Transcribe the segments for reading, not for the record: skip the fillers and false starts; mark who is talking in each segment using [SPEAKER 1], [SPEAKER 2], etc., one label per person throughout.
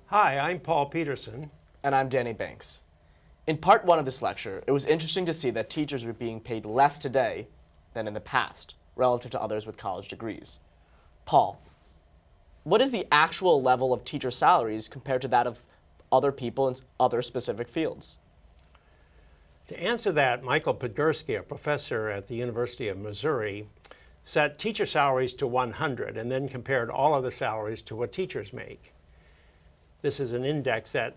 [SPEAKER 1] Hi, I'm Paul Peterson.
[SPEAKER 2] And I'm Danny Banks. In part one of this lecture, it was interesting to see that teachers are being paid less today than in the past, relative to others with college degrees. Paul, what is the actual level of teacher salaries compared to that of other people in other specific fields?
[SPEAKER 1] To answer that, Michael Podgorski, a professor at the University of Missouri, set teacher salaries to 100 and then compared all other salaries to what teachers make. This is an index that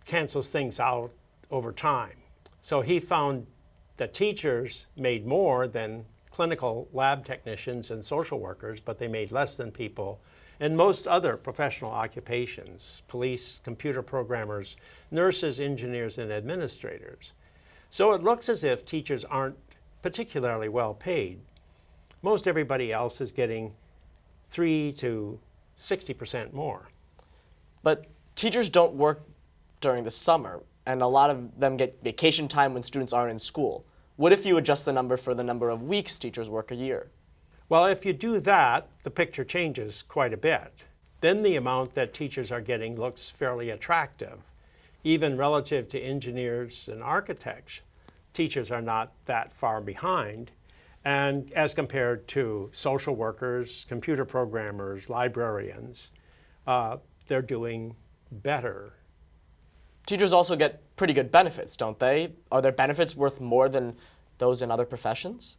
[SPEAKER 1] cancels things out over time. So he found that teachers made more than clinical lab technicians and social workers, but they made less than people in most other professional occupations: police, computer programmers, nurses, engineers, and administrators. So it looks as if teachers aren't particularly well paid. Most everybody else is getting 3 to 60% more.
[SPEAKER 2] But teachers don't work during the summer, and a lot of them get vacation time when students aren't in school. What if you adjust the number for the number of weeks teachers work a year?
[SPEAKER 1] Well, if you do that, the picture changes quite a bit. Then the amount that teachers are getting looks fairly attractive. Even relative to engineers and architects, teachers are not that far behind. And as compared to social workers, computer programmers, librarians, they're doing better.
[SPEAKER 2] Teachers also get pretty good benefits, don't they? Are their benefits worth more than those in other professions?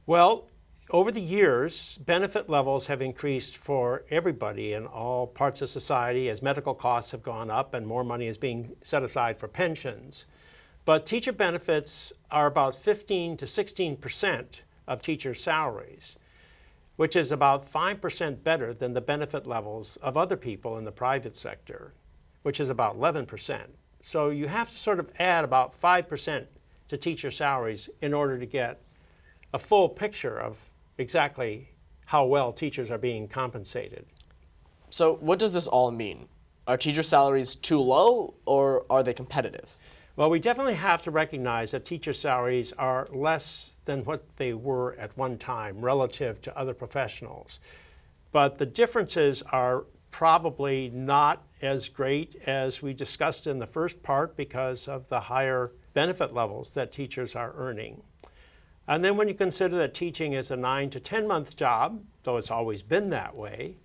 [SPEAKER 1] Well, over the years, benefit levels have increased for everybody in all parts of society as medical costs have gone up and more money is being set aside for pensions. But teacher benefits are about 15 to 16% of teachers' salaries, which is about 5% better than the benefit levels of other people in the private sector, which is about 11%. So you have to sort of add about 5% to teacher salaries in order to get a full picture of exactly how well teachers are being compensated.
[SPEAKER 2] So what does this all mean? Are teacher salaries too low, or are they competitive?
[SPEAKER 1] Well, we definitely have to recognize that teacher salaries are less than what they were at one time relative to other professionals. But the differences are probably not as great as we discussed in the first part because of the higher benefit levels that teachers are earning. And then when you consider that teaching is a 9 to 10 month job, though it's always been that way,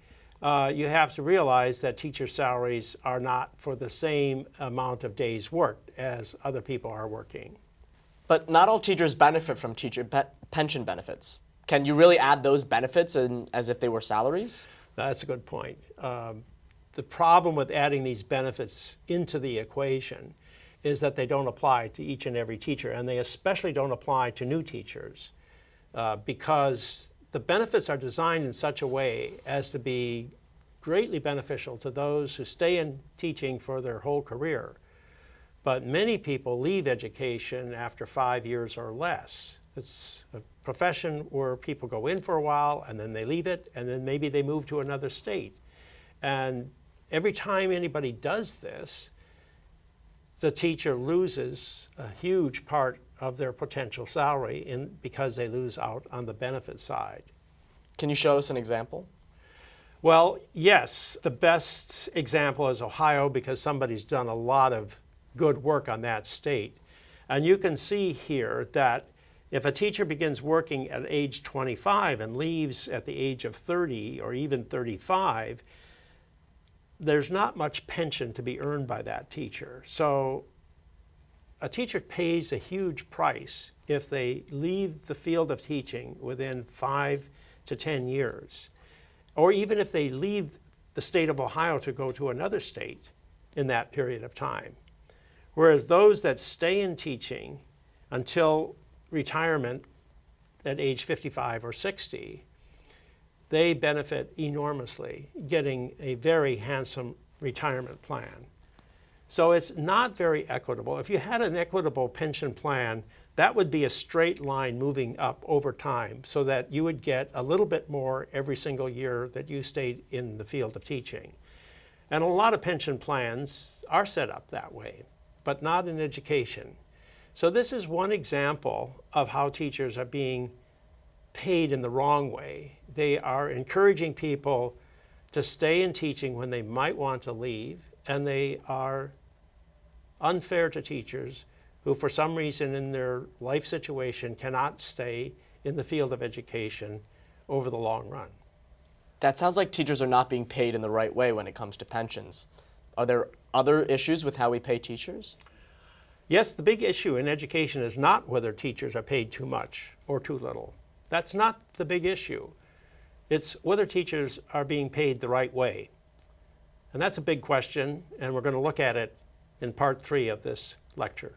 [SPEAKER 1] you have to realize that teacher salaries are not for the same amount of days worked as other people are working.
[SPEAKER 2] But not all teachers benefit from teacher pension benefits. Can you really add those benefits as if they were salaries?
[SPEAKER 1] That's a good point. The problem with adding these benefits into the equation is that they don't apply to each and every teacher, and they especially don't apply to new teachers because the benefits are designed in such a way as to be greatly beneficial to those who stay in teaching for their whole career. But many people leave education after 5 years or less. It's a profession where people go in for a while and then they leave it and then maybe they move to another state. And every time anybody does this, the teacher loses a huge part of their potential salary because they lose out on the benefit side.
[SPEAKER 2] Can you show us an example?
[SPEAKER 1] Well, yes. The best example is Ohio because somebody's done a lot of good work on that state. And you can see here that if a teacher begins working at age 25 and leaves at the age of 30 or even 35, there's not much pension to be earned by that teacher. So a teacher pays a huge price if they leave the field of teaching within 5 to 10 years, or even if they leave the state of Ohio to go to another state in that period of time. Whereas those that stay in teaching until retirement at age 55 or 60, they benefit enormously, getting a very handsome retirement plan. So it's not very equitable. If you had an equitable pension plan, that would be a straight line moving up over time so that you would get a little bit more every single year that you stayed in the field of teaching. And a lot of pension plans are set up that way, but not in education. So this is one example of how teachers are being paid in the wrong way. They are encouraging people to stay in teaching when they might want to leave, and they are unfair to teachers who for some reason in their life situation cannot stay in the field of education over the long run.
[SPEAKER 2] That sounds like teachers are not being paid in the right way when it comes to pensions. Are there other issues with how we pay teachers?
[SPEAKER 1] Yes, the big issue in education is not whether teachers are paid too much or too little. That's not the big issue. It's whether teachers are being paid the right way. And that's a big question, and we're going to look at it in part 3 of this lecture.